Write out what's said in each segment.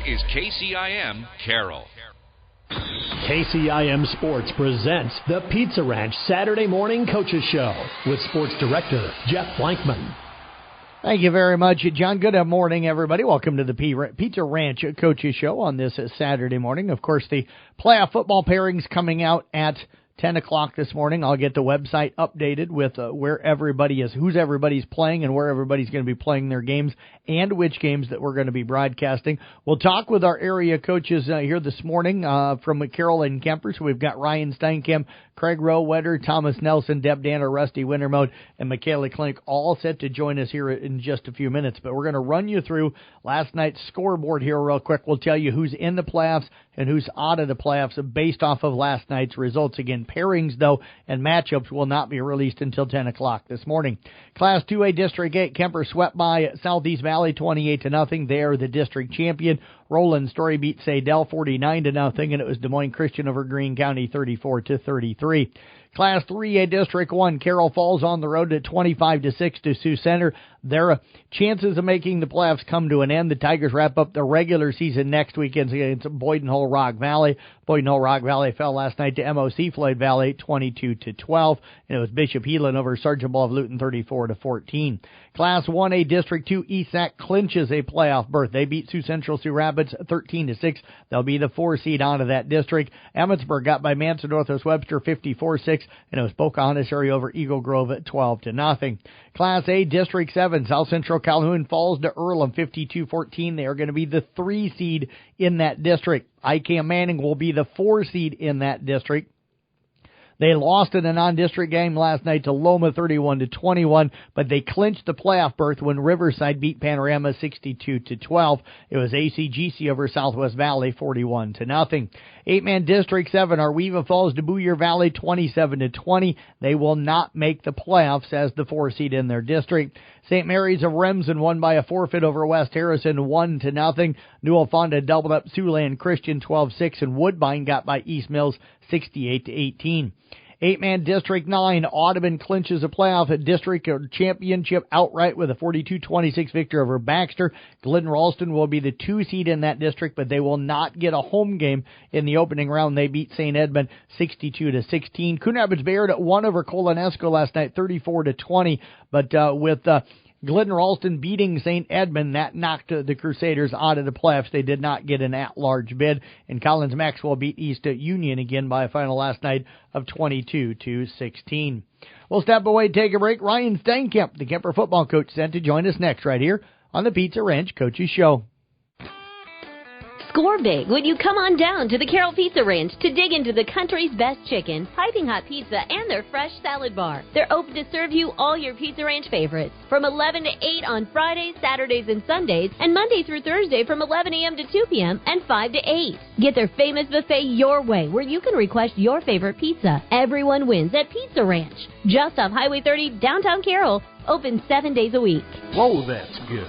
is KCIM Carroll. KCIM Sports presents the Pizza Ranch Saturday Morning Coaches Show with Sports Director Jeff Blankman. Thank you very much, John. Good morning, everybody. Welcome to the Pizza Ranch Coaches Show on this Saturday morning. Of course, the playoff football pairings coming out at 10 o'clock this morning. I'll get the website updated with where everybody is, who's everybody's playing, and where everybody's going to be playing their games, and which games that we're going to be broadcasting. We'll talk with our area coaches here this morning from Carroll and Kemper. So we've got Ryan Steinkamp, Craig Rowetter, Thomas Nelson, Deb Danner, Rusty Wintermode, and Michaela Klink all set to join us here in just a few minutes. But we're going to run you through last night's scoreboard here real quick. We'll tell you who's in the playoffs and who's out of the playoffs based off of last night's results. Again, pairings, though, and matchups will not be released until 10 o'clock this morning. Class 2A District 8, Kemper swept by Southeast Valley 28-0. They are the district champion. Roland Story beat Sadell 49-0, and it was Des Moines Christian over Greene County 34-33. Class 3A District 1, Carroll Falls on the road at 25-6 to Sioux Center. Their chances of making the playoffs come to an end. The Tigers wrap up the regular season next weekend against Boyden Hull Rock Valley. Boyden Hull Rock Valley fell last night to MOC Floyd Valley 22-12, and it was Bishop Heelan over Sergeant Bluff Luton 34-14. Class 1A District 2, ESAC clinches a playoff berth. They beat Sioux Central Sioux Rapids 13-6. They'll be the 4 seed out of that district. Emmetsburg got by Manson Northwest Webster 54-6, and it was Pocahontas area over Eagle Grove at 12-0. Class A District 7, South Central Calhoun falls to Earlham 52-14. They are going to be the 3 seed in that district. ICAM Manning will be the 4 seed in that district. They lost in a non-district game last night to Loma 31-21, but they clinched the playoff berth when Riverside beat Panorama 62-12. It was ACGC over Southwest Valley 41-0. 8-man District 7, Arweva falls to Boyer Valley 27-20. They will not make the playoffs as the 4 seed in their district. St. Mary's of Remsen won by a forfeit over West Harrison 1-0. Newell Fonda doubled up Siouxland Christian 12-6, and Woodbine got by East Mills 68-18. 8-man District 9, Audubon clinches a playoff district championship outright with a 42-26 victory over Baxter. Glidden Ralston will be the 2 seed in that district, but they will not get a home game in the opening round. They beat St. Edmund 62-16. Coon Rapids Bayard won over Colonesco last night 34-20, but with Glidden Ralston beating St. Edmund, that knocked the Crusaders out of the playoffs. They did not get an at-large bid. And Collins Maxwell beat East Union again by a final last night of 22-16. We'll step away, take a break. Ryan Steinkamp, the Kemper football coach, sent to join us next right here on the Pizza Ranch Coaches Show. Score big when you come on down to the Carroll Pizza Ranch to dig into the country's best chicken, piping hot pizza, and their fresh salad bar. They're open to serve you all your Pizza Ranch favorites from 11 to 8 on Fridays, Saturdays, and Sundays, and Monday through Thursday from 11 a.m. to 2 p.m. and 5 to 8. Get their famous buffet your way, where you can request your favorite pizza. Everyone wins at Pizza Ranch, just off Highway 30, downtown Carroll, open 7 days a week. Whoa, that's good.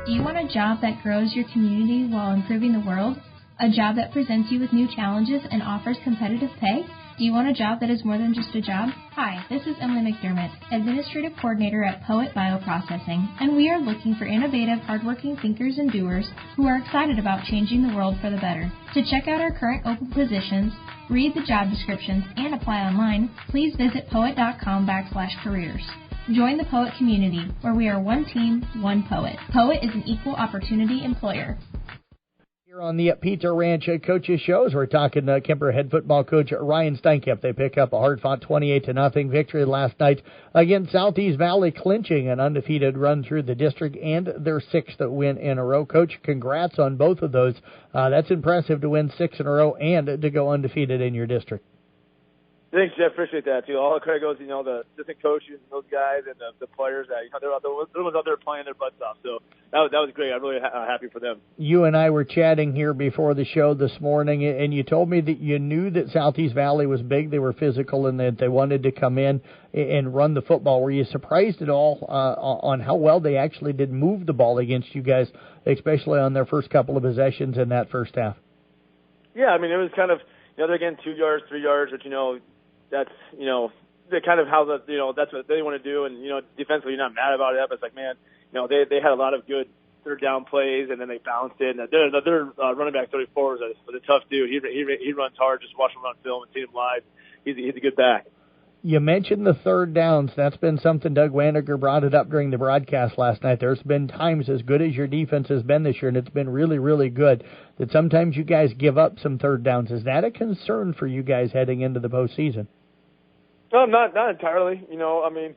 Do you want a job that grows your community while improving the world? A job that presents you with new challenges and offers competitive pay? Do you want a job that is more than just a job? Hi, this is Emily McDermott, Administrative Coordinator at Poet Bioprocessing, and we are looking for innovative, hardworking thinkers and doers who are excited about changing the world for the better. To check out our current open positions, read the job descriptions, and apply online, please visit poet.com/careers. Join the Poet community, where we are one team, one Poet. Poet is an equal opportunity employer. Here on the Pizza Ranch Coaches Shows, we're talking Kemper head football coach Ryan Steinkamp. They pick up a hard-fought 28-0 victory last night against Southeast Valley, clinching an undefeated run through the district and their 6th win in a row. Coach, congrats on both of those. That's impressive to win 6 in a row and to go undefeated in your district. Thanks, Jeff. Appreciate that, too. All the credit goes, the assistant coaches and those guys and the players that, they're the ones out there playing their butts off. So that was great. I'm really happy for them. You and I were chatting here before the show this morning, and you told me that you knew that Southeast Valley was big, they were physical, and that they wanted to come in and run the football. Were you surprised at all on how well they actually did move the ball against you guys, especially on their first couple of possessions in that first half? Yeah, it was kind of, they're getting 2 yards, 3 yards, but, that's, they're kind of how that's what they want to do. And, defensively, you're not mad about it, but it's like, man, they had a lot of good third down plays, and then they bounced it. And their running back 34 was a tough dude. He runs hard. Just watch him run film and see him live. He's a good back. You mentioned the third downs. That's been something Doug Wandiger brought it up during the broadcast last night. There's been times, as good as your defense has been this year, and it's been really, really good, that sometimes you guys give up some third downs. Is that a concern for you guys heading into the postseason? No, not entirely. I mean,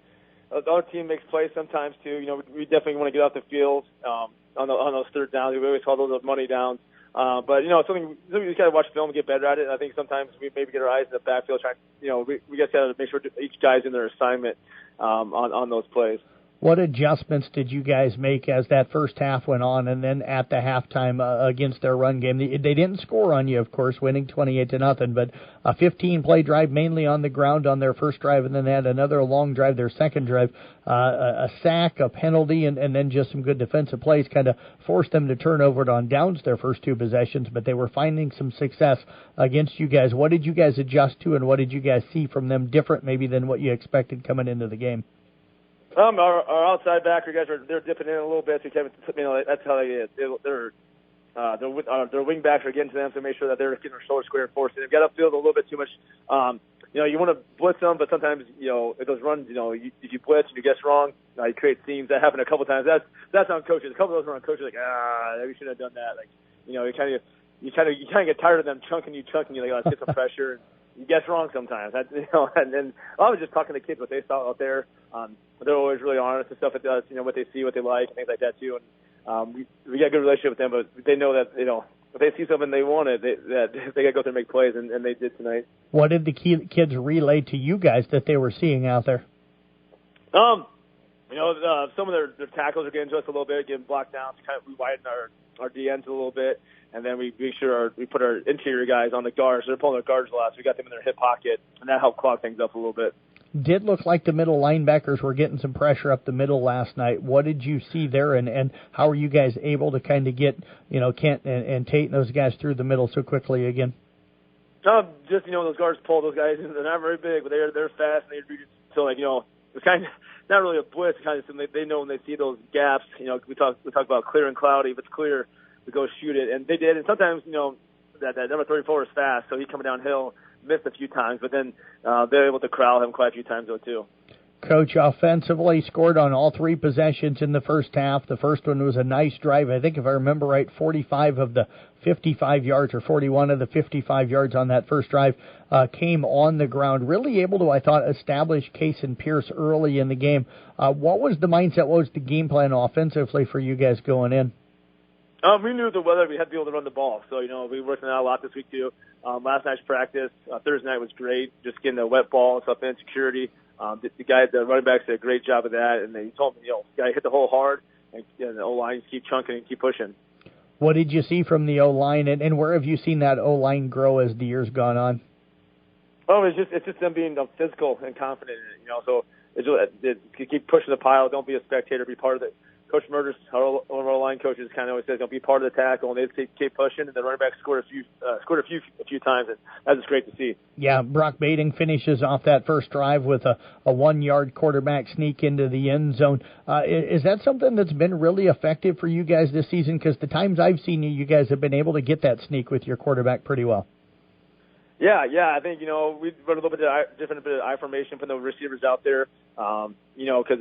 our team makes plays sometimes too. We definitely want to get off the field on those third downs. We always call those money downs. But something we got to watch film and get better at it. And I think sometimes we maybe get our eyes in the backfield. We got to make sure each guy's in their assignment on those plays. What adjustments did you guys make as that first half went on, and then at the halftime against their run game? They didn't score on you, of course, winning 28-0, but a 15-play drive mainly on the ground on their first drive, and then they had another long drive, their second drive, a sack, a penalty, and then just some good defensive plays kind of forced them to turn over on downs their first two possessions, but they were finding some success against you guys. What did you guys adjust to, and what did you guys see from them different maybe than what you expected coming into the game? Our outside backer guys they're dipping in a little bit. So that's how they is. Their wing backs are getting to them to make sure that they're getting their shoulder square and forcing. They've got upfield a little bit too much. You want to blitz them, but sometimes if those runs, if you blitz and you guess wrong, you create seams. That happened a couple times. That's on coaches. A couple of those are on coaches. We shouldn't have done that. You kind of get tired of them chunking you. They got to get some pressure. And you guess wrong sometimes. And then I was just talking to kids what they saw out there. They're always really honest and stuff with us, what they see, what they like, and things like that too. And we got a good relationship with them, but they know that if they see something they wanted, they got to go there and make plays, and they did tonight. What did the kids relay to you guys that they were seeing out there? Some of their tackles are getting to us a little bit, getting blocked down. So we widen our DNs a little bit, and then we make sure we put our interior guys on the guards. They're pulling their guards a lot, so we got them in their hip pocket, and that helped clog things up a little bit. Did look like the middle linebackers were getting some pressure up the middle last night. What did you see there, and how are you guys able to kind of get, Kent and Tate and those guys through the middle so quickly again? Those guards pull those guys. They're not very big, but they're fast, and it's kind of not really a blitz. Kind of they know when they see those gaps. We talk about clear and cloudy. If it's clear, we go shoot it, and they did. And sometimes that number 34 is fast, so he's coming downhill. Missed a few times, but then they're able to corral him quite a few times though too. Coach, offensively scored on all three possessions in the first half. The first one was a nice drive. I think if I remember right, 45 of the 55 yards or 41 of the 55 yards on that first drive came on the ground. Really able to, I thought, establish Case and Pierce early in the game. What was the mindset? What was the game plan offensively for you guys going in? We knew the weather. We had to be able to run the ball. So, we worked on that a lot this week, too. Last night's practice, Thursday night was great, just getting the wet ball and stuff in, security. The running backs did a great job of that. And he told me, you got to hit the hole hard, and the O-line keep chunking and keep pushing. What did you see from the O-line, and where have you seen that O-line grow as the year's gone on? It's just them being physical and confident in it, So keep pushing the pile. Don't be a spectator. Be part of it. Coach Murders, one of our line coaches, kind of always says, "Don't be part of the tackle," and they keep pushing. And the running back scored a few times, and that was great to see. Yeah, Brock Bading finishes off that first drive with a 1-yard quarterback sneak into the end zone. Is that something that's been really effective for you guys this season? Because the times I've seen you guys have been able to get that sneak with your quarterback pretty well. Yeah, I think we run a little bit different bit of I formation, putting the receivers out there. Because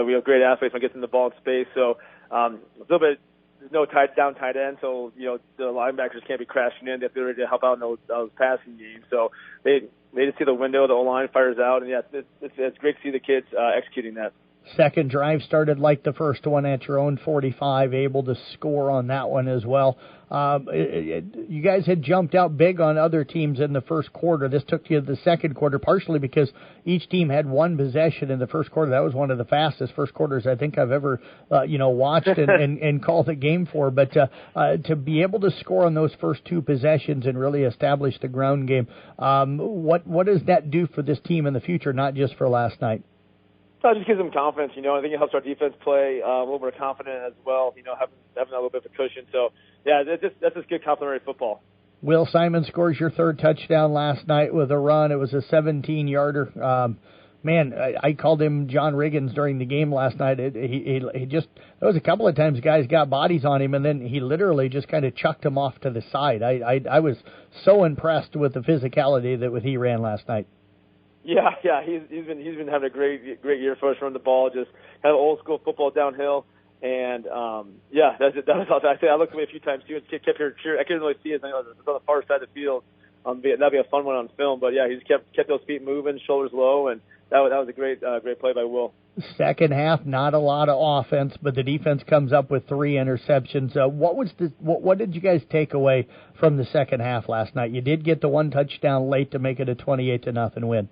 we have great athletes when getting the ball in space. So a little bit, there's no tight end, so the linebackers can't be crashing in. They have to be ready to help out in those passing games. So they just see the window, the O-line fires out, and it's great to see the kids executing that. Second drive started like the first one at your own 45, able to score on that one as well. You guys had jumped out big on other teams in the first quarter. This took you to the second quarter, partially because each team had one possession in the first quarter. That was one of the fastest first quarters I think I've ever watched and called a game for. But to be able to score on those first two possessions and really establish the ground game, what does that do for this team in the future, not just for last night? It just gives them confidence, I think it helps our defense play a little more confident as well, having a little bit of a cushion. So, yeah, that's just good complimentary football. Will Simon scores your third touchdown last night with a run. It was a 17-yarder. man, I called him John Riggins during the game last night. He just, there was a couple of times guys got bodies on him, and then he literally just kind of chucked him off to the side. I was so impressed with the physicality that he ran last night. Yeah, he's been having a great year for us, running the ball, just kind of old school football downhill. And that was awesome. I looked away a few times too and kept hearing cheer. I couldn't really see it. It was on the far side of the field. That'd be a fun one on film. But yeah, he just kept those feet moving, shoulders low, and that was a great play by Will. Second half, not a lot of offense, but the defense comes up with 3 interceptions. What did you guys take away from the second half last night? You did get the 1 touchdown late to make it a 28-0 win.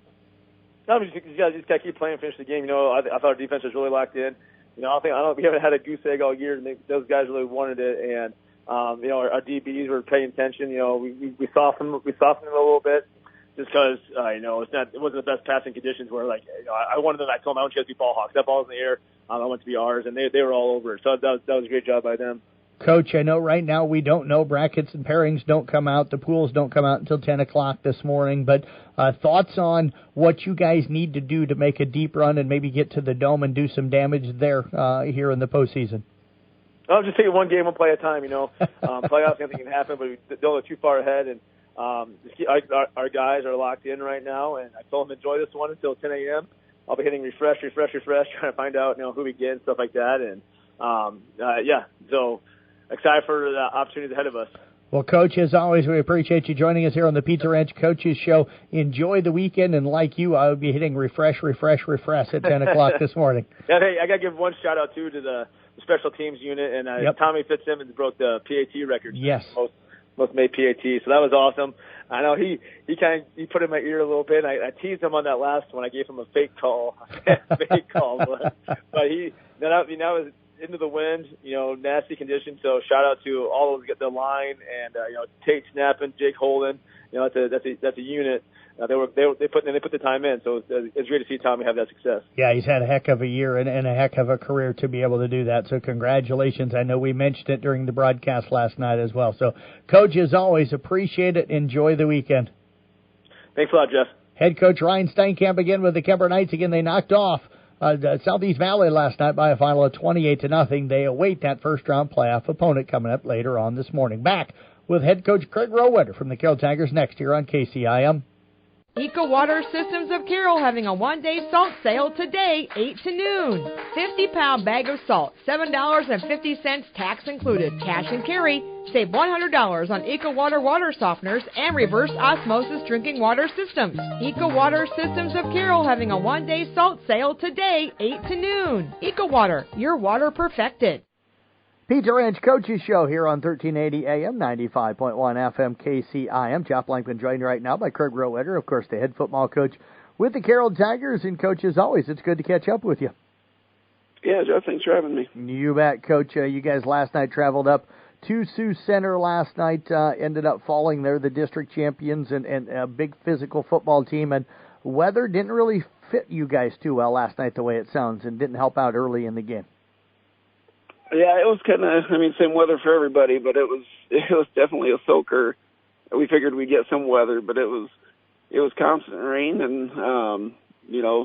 No, you just gotta keep playing, finish the game. I thought our defense was really locked in. We haven't had a goose egg all year, and those guys really wanted it. And our DBs were paying attention. We softened them a little bit, just because it wasn't the best passing conditions. Where I wanted them. I told them I want you guys to be ball hawks. That ball's in the air. I want it to be ours, and they were all over it. So that was a great job by them. Coach, I know right now we don't know. Brackets and pairings don't come out. The pools don't come out until 10 o'clock this morning. But thoughts on what you guys need to do to make a deep run and maybe get to the Dome and do some damage there here in the postseason? I'll just take it one game, one play at a time. Playoffs, anything can happen, but we don't go too far ahead. And our guys are locked in right now. And I told them enjoy this one until 10 a.m. I'll be hitting refresh, trying to find out who we get and stuff like that. And so excited for the opportunities ahead of us. Well, Coach, as always, we appreciate you joining us here on the Pizza Ranch Coaches Show. Enjoy the weekend, and like you, I will be hitting refresh at 10 o'clock this morning. Yeah, hey, I got to give one shout-out, too, to the special teams unit, and Tommy Fitzsimmons broke the PAT record. Yes. Most made PAT, so that was awesome. I know he put in my ear a little bit. I teased him on that last one. I gave him a fake call, but he was into the wind, nasty conditions. So shout out to all of the line and Tate Snapping, Jake Holden. That's a unit. They put the time in, so it's great to see Tommy have that success. Yeah, he's had a heck of a year and a heck of a career to be able to do that. So congratulations. I know we mentioned it during the broadcast last night as well. So, Coach, as always, appreciate it. Enjoy the weekend. Thanks a lot, Jeff. Head coach Ryan Steinkamp again with the Kemper Knights. Again, they knocked off Southeast Valley last night by a final of 28-0. They await that first-round playoff opponent coming up later on this morning. Back with head coach Craig Rowetter from the Carroll Tigers next here on KCIM. Eco Water Systems of Carroll having a one-day salt sale today, 8 to noon. 50-pound bag of salt, $7.50 tax included. Cash and carry. Save $100 on Eco Water water softeners and reverse osmosis drinking water systems. Eco Water Systems of Carroll having a one-day salt sale today, 8 to noon. Eco Water, your water perfected. Pizza Ranch Coaches Show here on 1380 AM, 95.1 FM KCIM. Jeff Blankman joined right now by Craig Rowetter, of course, the head football coach with the Carroll Tigers. And, Coach, as always, it's good to catch up with you. Yeah, Jeff, thanks for having me. You bet, Coach. You guys last night traveled up to Sioux Center last night, ended up falling there, the district champions and a big physical football team. And weather didn't really fit you guys too well last night, the way it sounds, and didn't help out early in the game. Yeah, it was kind of, same weather for everybody, but it was definitely a soaker. We figured we'd get some weather, but it was constant rain and,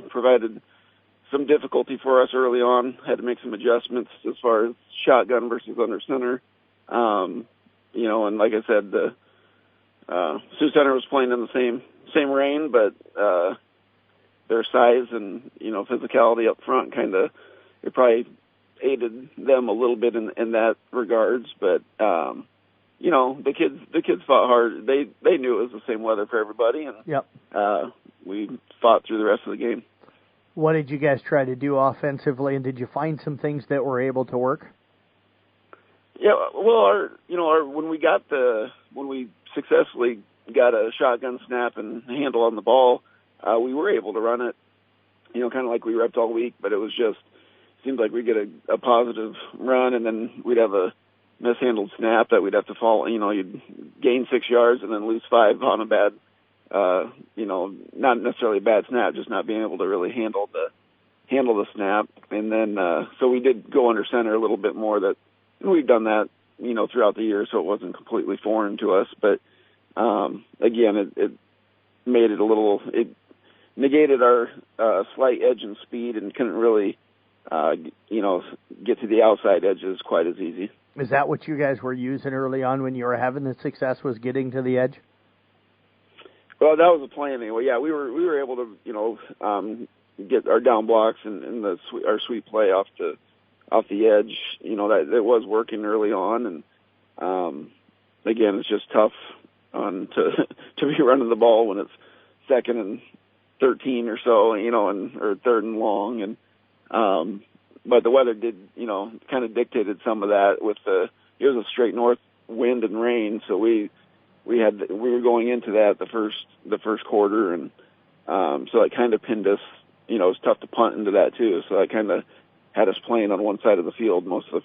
provided some difficulty for us early on. Had to make some adjustments as far as shotgun versus under center. And like I said, the Sioux Center was playing in the same rain, but their size and, physicality up front it probably aided them a little bit in that regards, but the kids fought hard. They knew it was the same weather for everybody, and we fought through the rest of the game. What did you guys try to do offensively, and did you find some things that were able to work? Yeah, well, when we successfully got a shotgun snap and handle on the ball, we were able to run it, kind of like we repped all week, but it was just seemed like we'd get a positive run, and then we'd have a mishandled snap that we'd have to fall. You'd gain 6 yards and then lose 5 on a bad, not necessarily a bad snap, just not being able to really handle the snap. And then so we did go under center a little bit more. That we've done that, throughout the year, so it wasn't completely foreign to us. But again, it made it a little. It negated our slight edge and speed and couldn't really, get to the outside edges quite as easy. Is that what you guys were using early on when you were having the success, was getting to the edge? Well, that was the plan anyway. Yeah, we were able to, get our down blocks and our sweep play off the edge. That it was working early on, and again, it's just tough to be running the ball when it's 2nd and 13 or so, or 3rd and long, and but the weather did, kind of dictated some of that with it was a straight north wind and rain, so we were going into that the first quarter, and so it kind of pinned us. It was tough to punt into that too, so that kind of had us playing on one side of the field most of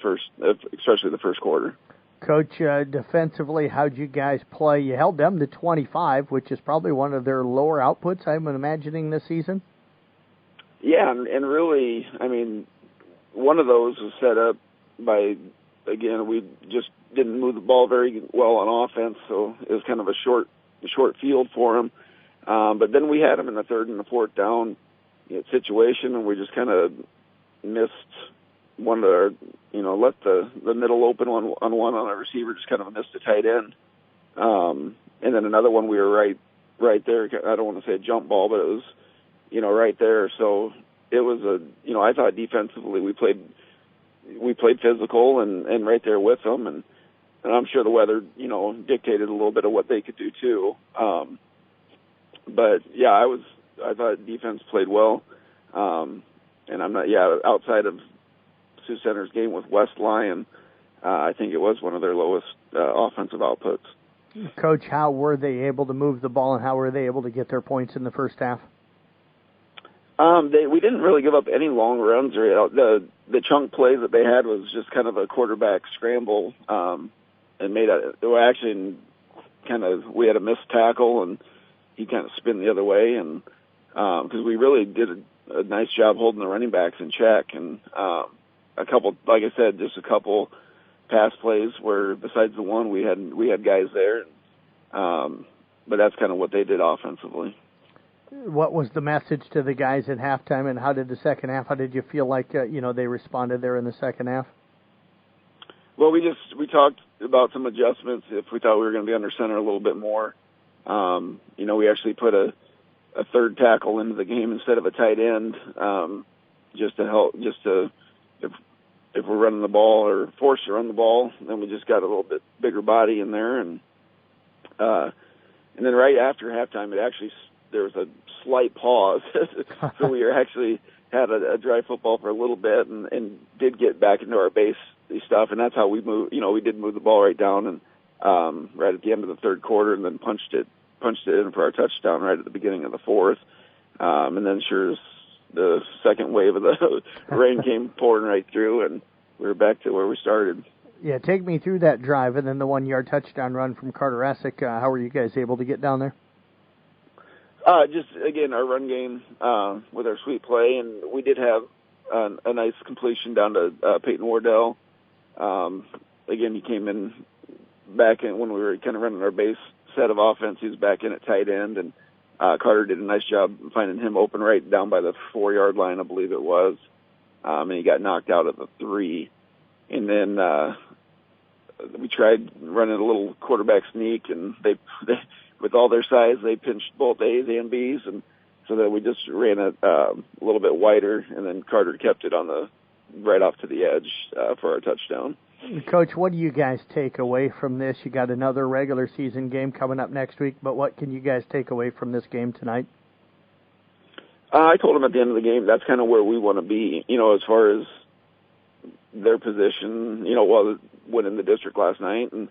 especially the first quarter. Coach, defensively, how'd you guys play? You held them to 25, which is probably one of their lower outputs, I'm imagining, this season. Yeah, and really, I mean, one of those was set up by, again, we just didn't move the ball very well on offense, so it was kind of a short field for them. But then we had them in the 3rd and the 4th down situation, and we just kind of missed one of our, let the middle open on our receiver, just kind of missed a tight end. And then another one we were right there. I don't want to say a jump ball, but it was, right there. So it was I thought defensively we played physical and right there with them, and I'm sure the weather, dictated a little bit of what they could do too. But yeah, I thought defense played well. And I'm not, outside of Sioux Center's game with West Lyon, I think it was one of their lowest offensive outputs. Coach, how were they able to move the ball, and how were they able to get their points in the first half? We didn't really give up any long runs. Or the chunk plays that they had was just kind of a quarterback scramble, and we had a missed tackle, and he kind of spun the other way, and because we really did a nice job holding the running backs in check, and a couple pass plays where besides the one we had guys there, but that's kind of what they did offensively. What was the message to the guys at halftime, and how did the second half? How did you feel like they responded there in the second half? Well, we talked about some adjustments if we thought we were going to be under center a little bit more. We actually put a third tackle into the game instead of a tight end, just to help. If we're running the ball or forced to run the ball, then we just got a little bit bigger body in there, and then right after halftime, there was a slight pause, so we actually had a dry football for a little bit, and did get back into our base stuff, and that's how we moved. We did move the ball right down, and right at the end of the third quarter, and then punched it in for our touchdown right at the beginning of the fourth, and then sure as the second wave of the rain came pouring right through, and we were back to where we started. Yeah, take me through that drive, and then the 1-yard touchdown run from Carter Essick. How were you guys able to get down there? Just, again, our run game with our sweep play, and we did have a nice completion down to Peyton Wardell. Again, he came in back in when we were kind of running our base set of offense. He was back in at tight end, and Carter did a nice job finding him open right down by the 4-yard line, I believe it was, and he got knocked out at the 3. And then we tried running a little quarterback sneak, and they with all their size, they pinched both A's and B's, and so that we just ran it a little bit wider, and then Carter kept it right off to the edge for our touchdown. Coach, what do you guys take away from this? You got another regular season game coming up next week, but what can you guys take away from this game tonight? I told them at the end of the game that's kind of where we want to be, as far as their position, winning the district last night, and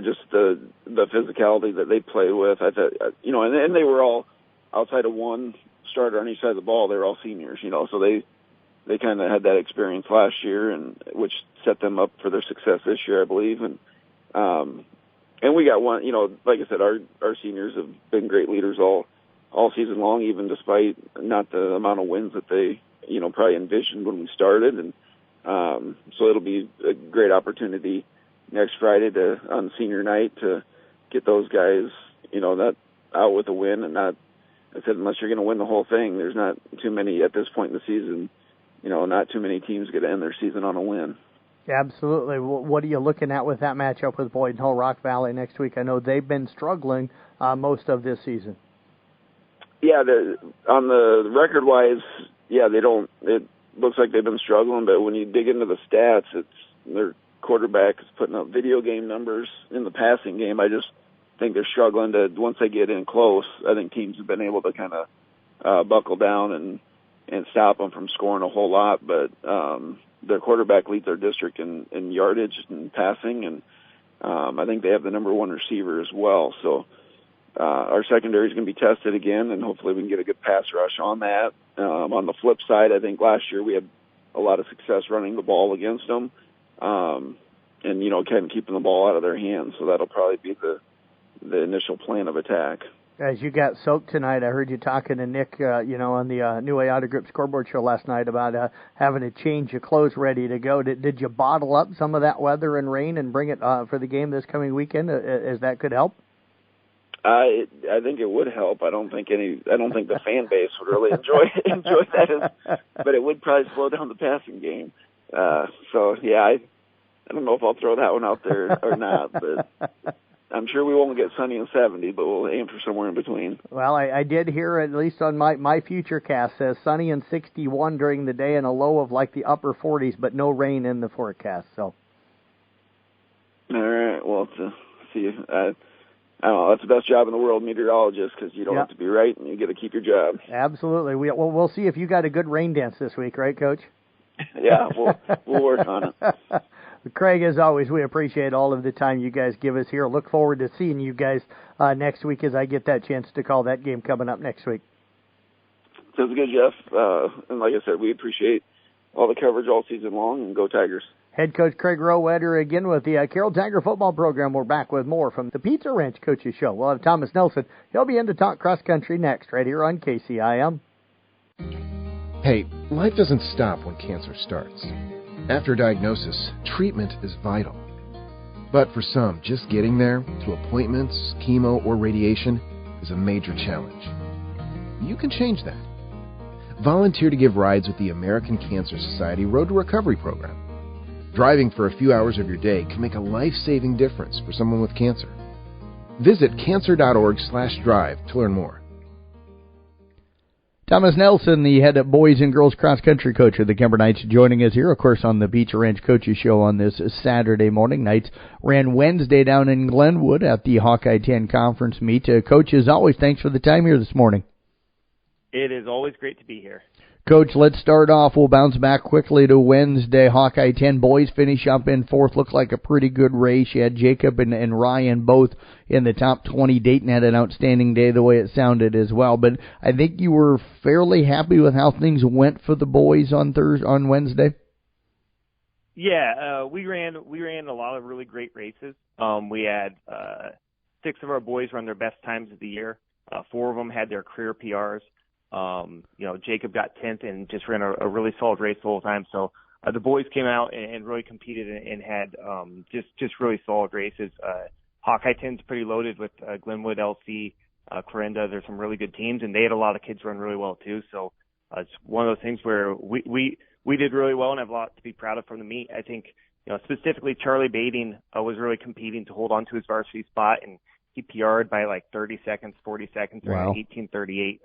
just the physicality that they play with. I thought, and they were all outside of one starter on each side of the ball. They were all seniors, so they kind of had that experience last year, and which set them up for their success this year, I believe. And we got one, like I said, our seniors have been great leaders all season long, even despite not the amount of wins that they, probably envisioned when we started. And so it'll be a great opportunity next Friday on senior night to get those guys, not out with a win and not I said, unless you're going to win the whole thing, there's not too many at this point in the season. Not too many teams get to end their season on a win. Absolutely. What are you looking at with that matchup with Boyd Hull Rock Valley next week? I know they've been struggling most of this season. Yeah, on the record-wise, they don't. It looks like they've been struggling, but when you dig into the stats, their quarterback is putting up video game numbers in the passing game. I just think they're struggling to, once they get in close, I think teams have been able to kind of buckle down and stop them from scoring a whole lot, but their quarterback leads their district in yardage and passing, and I think they have the number one receiver as well. So our secondary is going to be tested again, and hopefully we can get a good pass rush on that. On the flip side, I think last year we had a lot of success running the ball against them, and kind of keeping the ball out of their hands. So that'll probably be the initial plan of attack. As you got soaked tonight, I heard you talking to Nick, on the New Way Auto Group scoreboard show last night about having a change of clothes ready to go. Did you bottle up some of that weather and rain and bring it for the game this coming weekend, as that could help? I think it would help. I don't think the fan base would really enjoy that, but it would probably slow down the passing game. I don't know if I'll throw that one out there or not, but I'm sure we won't get sunny and 70, but we'll aim for somewhere in between. Well, I did hear, at least on my future cast, says sunny and 61 during the day and a low of like the upper 40s, but no rain in the forecast. So. All right. Well, see, I don't know. That's the best job in the world, meteorologist, because you don't have to be right and you get to keep your job. Absolutely. We'll see if you got a good rain dance this week, right, Coach? Yeah, we'll work on it. Craig, as always, we appreciate all of the time you guys give us here. Look forward to seeing you guys next week as I get that chance to call that game coming up next week. Sounds good, Jeff. And like I said, we appreciate all the coverage all season long, and go Tigers. Head coach Craig Rowetter again with the Carroll Tiger football program. We're back with more from the Pizza Ranch Coaches Show. We'll have Thomas Nelson. He'll be in to talk cross country next, right here on KCIM. Hey, life doesn't stop when cancer starts. After diagnosis, treatment is vital. But for some, just getting there, to appointments, chemo, or radiation, is a major challenge. You can change that. Volunteer to give rides with the American Cancer Society Road to Recovery program. Driving for a few hours of your day can make a life-saving difference for someone with cancer. Visit cancer.org/drive to learn more. Thomas Nelson, the head boys and girls cross country coach of the Kemper Knights, joining us here, of course, on the Pizza Ranch Coaches Show on this Saturday morning. Knights ran Wednesday down in Glenwood at the Hawkeye 10 conference meet. Coach, as always, thanks for the time here this morning. It is always great to be here. Coach, let's start off. We'll bounce back quickly to Wednesday. Hawkeye 10 boys finish up in fourth. Looked like a pretty good race. You had Jacob and Ryan both in the top 20. Dayton had an outstanding day the way it sounded as well. But I think you were fairly happy with how things went for the boys on Wednesday. Yeah, we ran a lot of really great races. We had 6 of our boys run their best times of the year. 4 of them had their career PRs. Jacob got 10th and just ran a really solid race the whole time. So the boys came out and really competed and had just really solid races. Hawkeye 10's pretty loaded with Glenwood, LC, Clarinda. There's some really good teams, and they had a lot of kids run really well too. So it's one of those things where we did really well and have a lot to be proud of from the meet. I think specifically Charlie Bading was really competing to hold on to his varsity spot, and he PR'd by like 30 seconds, 40 seconds, wow. 18:38.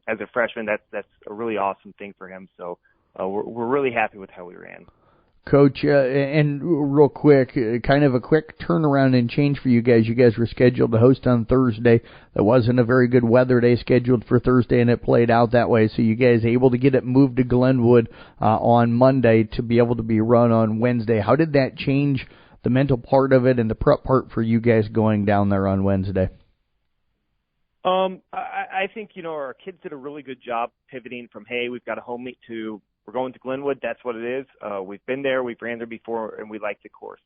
As a freshman, that's a really awesome thing for him. So we're really happy with how we ran. Coach, and real quick, kind of a quick turnaround and change for you guys. You guys were scheduled to host on Thursday. There wasn't a very good weather day scheduled for Thursday, and it played out that way. So you guys able to get it moved to Glenwood on Monday to be able to be run on Wednesday. How did that change the mental part of it and the prep part for you guys going down there on Wednesday? I think, our kids did a really good job pivoting from, hey, we've got a home meet to we're going to Glenwood. That's what it is. We've been there. We've ran there before, and we like the course.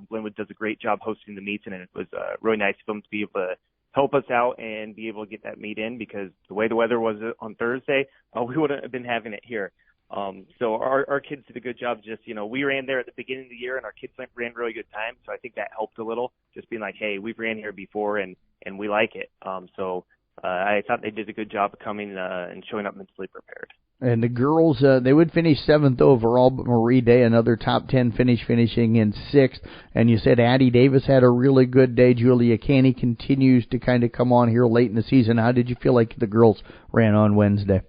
Glenwood does a great job hosting the meets, and it was really nice of them to be able to help us out and be able to get that meet in, because the way the weather was on Thursday, we wouldn't have been having it here. So our kids did a good job. Just, we ran there at the beginning of the year and our kids ran really good times. So I think that helped a little, just being like, hey, we've ran here before and we like it. So I thought they did a good job of coming and showing up mentally prepared. And the girls, they would finish 7th overall, but Marie Day, another top 10 finishing in 6th. And you said Addie Davis had a really good day. Julia Canny continues to kind of come on here late in the season. How did you feel like the girls ran on Wednesday?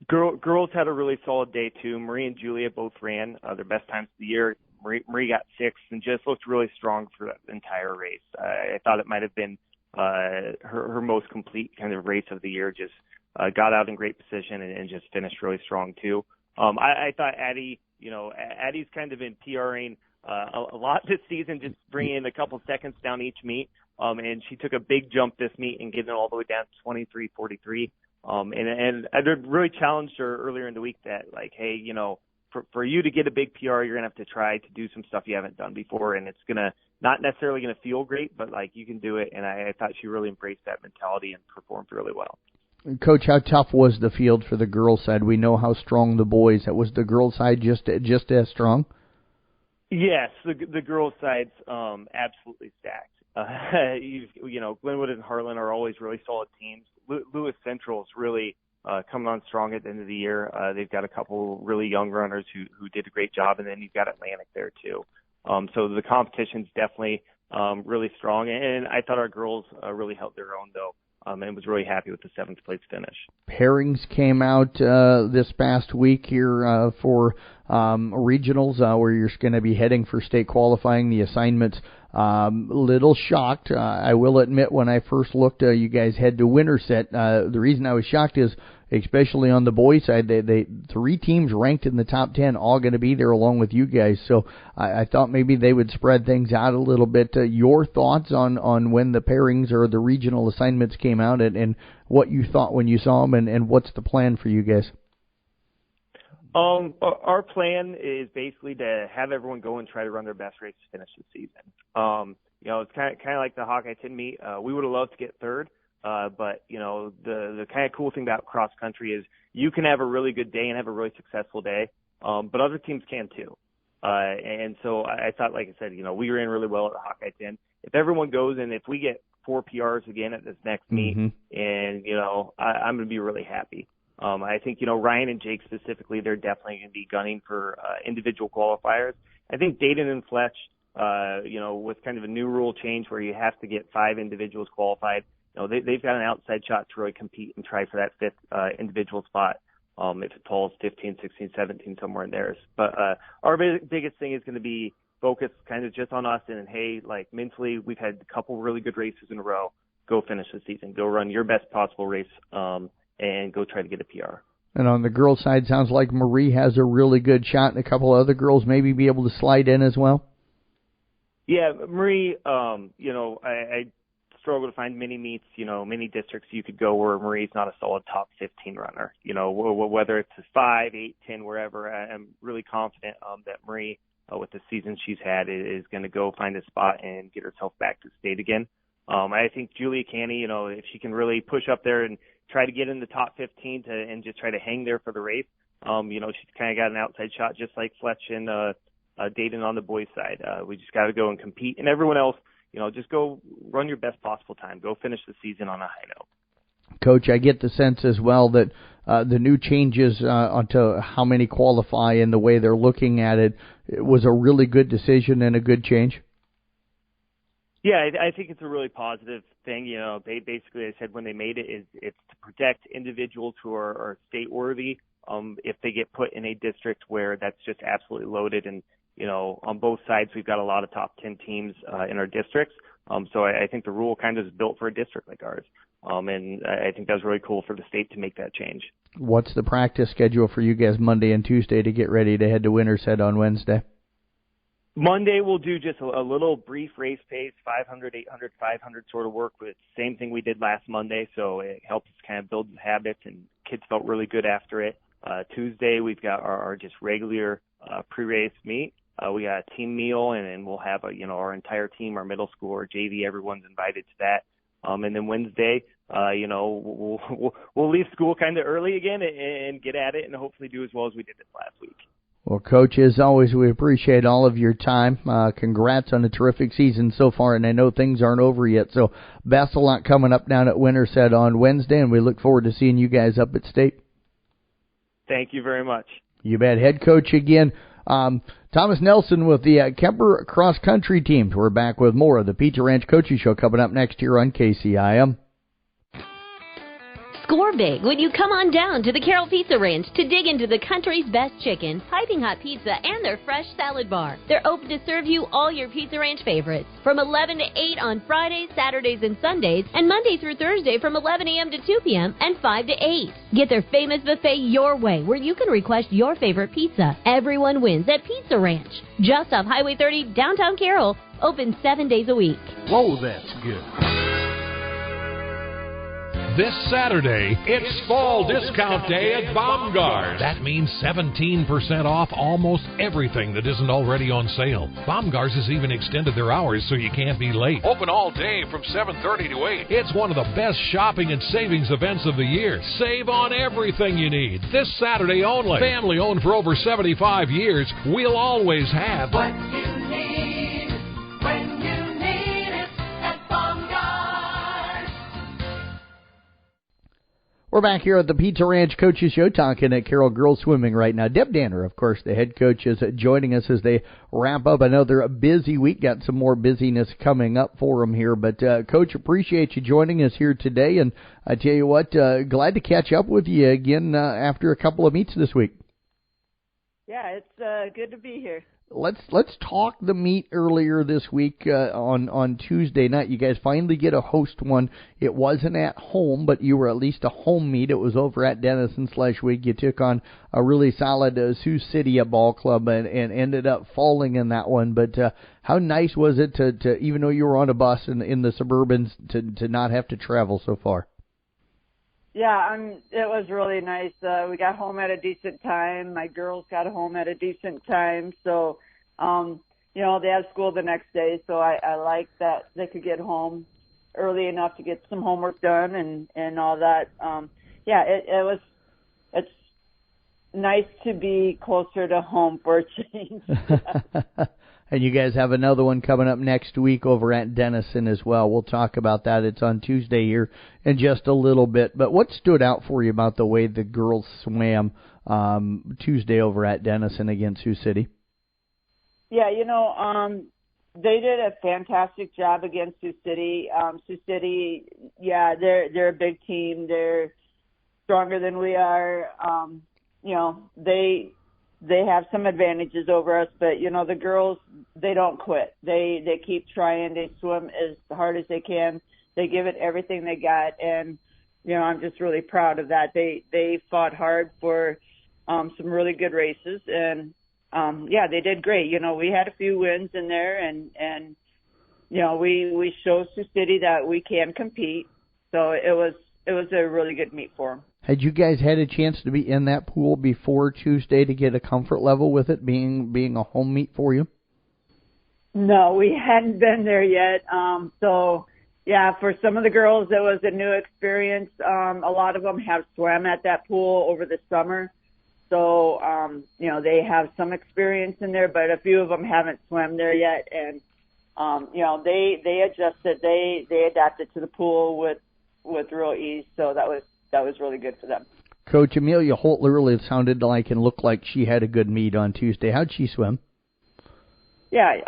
Girls had a really solid day, too. Marie and Julia both ran their best times of the year. Marie got 6th and just looked really strong for the entire race. I thought it might have been her most complete kind of race of the year. Just got out in great position and just finished really strong too. I thought Addie's kind of been PRing a lot this season, just bringing in a couple seconds down each meet. And she took a big jump this meet and getting it all the way down to 23:43. And I really challenged her earlier in the week that, like, hey, for you to get a big PR, you're going to have to try to do some stuff you haven't done before, and it's not necessarily going to feel great, but, like, you can do it. And I thought she really embraced that mentality and performed really well. Coach, how tough was the field for the girls' side? We know how strong the boys. Was the girls' side just as strong? Yes, the girls' side's absolutely stacked. Glenwood and Harlan are always really solid teams. Lewis Central's really coming on strong at the end of the year. They've got a couple really young runners who did a great job, and then you've got Atlantic there too. So the competition's definitely really strong, and I thought our girls really held their own though. And was really happy with the 7th place finish. Pairings came out this past week here for regionals where you're going to be heading for state qualifying. The assignments, little shocked. I will admit when I first looked, you guys head to Winterset. The reason I was shocked is, especially on the boys' side, they 3 teams ranked in the top 10, all going to be there along with you guys. So I thought maybe they would spread things out a little bit. Your thoughts on when the pairings or the regional assignments came out and what you thought when you saw them, and what's the plan for you guys? Our plan is basically to have everyone go and try to run their best race to finish the season. It's kind of like the Hawkeye 10 meet. We would have loved to get 3rd. But the kind of cool thing about cross country is you can have a really good day and have a really successful day, but other teams can too. And so I thought, like I said, we ran really well at the Hawkeye 10. If everyone goes and if we get 4 PRs again at this next meet, and I'm going to be really happy. I think Ryan and Jake specifically, they're definitely going to be gunning for individual qualifiers. I think Dayton and Fletch, with kind of a new rule change where you have to get 5 individuals qualified. They've got an outside shot to really compete and try for that 5th individual spot if it falls 15, 16, 17, somewhere in there. But our biggest thing is going to be focused kind of just on us and, hey, like mentally, we've had a couple really good races in a row. Go finish the season. Go run your best possible race and go try to get a PR. And on the girls' side, sounds like Marie has a really good shot, and a couple of other girls maybe be able to slide in as well. Yeah, Marie, I struggle to find many meets, many districts you could go where Marie's not a solid top 15 runner. Whether it's a 5, 8, 10, wherever. I'm really confident that Marie, with the season she's had, is going to go find a spot and get herself back to state again. I think Julia Canny, if she can really push up there and try to get in the top 15 and just try to hang there for the race, she's kind of got an outside shot just like Fletch and Dayton on the boys' side. We just got to go and compete. And everyone else, just go run your best possible time. Go finish the season on a high note. Coach, I get the sense as well that the new changes onto how many qualify and the way they're looking at it was a really good decision and a good change. Yeah, I think it's a really positive thing. They basically, I said when they made it, it's to protect individuals who are state worthy if they get put in a district where that's just absolutely loaded. And, on both sides, we've got a lot of top 10 teams in our districts. So I think the rule kind of is built for a district like ours. And I think that's really cool for the state to make that change. What's the practice schedule for you guys Monday and Tuesday to get ready to head to Winterset on Wednesday? Monday we'll do just a little brief race pace, 500, 800, 500 sort of work with same thing we did last Monday. So it helps us kind of build the habits, and kids felt really good after it. Tuesday we've got our just regular pre-race meet. We got a team meal, and we'll have our entire team, our middle school, our JV, everyone's invited to that. And then Wednesday, we'll leave school kind of early again and get at it, and hopefully do as well as we did this last week. Well, Coach, as always, we appreciate all of your time. Congrats on a terrific season so far, and I know things aren't over yet, so best of luck coming up down at Winterset on Wednesday, and we look forward to seeing you guys up at State. Thank you very much. You bet. Head coach again, Thomas Nelson with the Kemper Cross Country teams. We're back with more of the Pizza Ranch Coaching Show coming up next year on KCIM. Score big when you come on down to the Carroll Pizza Ranch to dig into the country's best chicken, piping hot pizza, and their fresh salad bar. They're open to serve you all your Pizza Ranch favorites from 11 to 8 on Fridays, Saturdays, and Sundays, and Monday through Thursday from 11 a.m. to 2 p.m. and 5 to 8. Get their famous buffet your way, where you can request your favorite pizza. Everyone wins at Pizza Ranch, just off Highway 30, downtown Carroll, open 7 days a week. Whoa, that's good. This Saturday, it's Fall Discount Day at Baumgars. That means 17% off almost everything that isn't already on sale. Baumgars has even extended their hours so you can't be late. Open all day from 7:30 to 8. It's one of the best shopping and savings events of the year. Save on everything you need. This Saturday only. Family owned for over 75 years. We'll always have what you need when you need it at Baumgars. We're back here at the Pizza Ranch Coaches Show talking at Carroll Girls Swimming right now. Deb Danner, of course, the head coach, is joining us as they wrap up. I know they're a busy week, got some more busyness coming up for them here. But, Coach, appreciate you joining us here today. And I tell you what, glad to catch up with you again after a couple of meets this week. Yeah, it's good to be here. Let's talk the meet earlier this week on Tuesday night. You guys finally get a host one. It wasn't at home, but you were at least a home meet. It was over at Denison/Week. You took on a really solid Sioux City ball club and ended up falling in that one. But how nice was it to even though you were on a bus in the Suburbans, to not have to travel so far? Yeah, it was really nice. We got home at a decent time. My girls got home at a decent time. So, they had school the next day. So I liked that they could get home early enough to get some homework done and all that. It's nice to be closer to home for a change. And you guys have another one coming up next week over at Denison as well. We'll talk about that. It's on Tuesday here in just a little bit. But what stood out for you about the way the girls swam Tuesday over at Denison against Sioux City? Yeah, they did a fantastic job against Sioux City. Sioux City, yeah, they're a big team. They're stronger than we are. They have some advantages over us, but the girls, they don't quit. They keep trying. They swim as hard as they can. They give it everything they got, and I'm just really proud of that. They fought hard for some really good races, and they did great. We had a few wins in there, and we showed Sioux City that we can compete. So it was a really good meet for them. Had you guys had a chance to be in that pool before Tuesday to get a comfort level with it being a home meet for you? No, we hadn't been there yet. For some of the girls, it was a new experience. A lot of them have swam at that pool over the summer. So, they have some experience in there, but a few of them haven't swam there yet. And, they adjusted, they adapted to the pool with real ease. So that was really good for them. Coach, Amelia Holt really sounded like and looked like she had a good meet on Tuesday. How'd she swim? Yeah,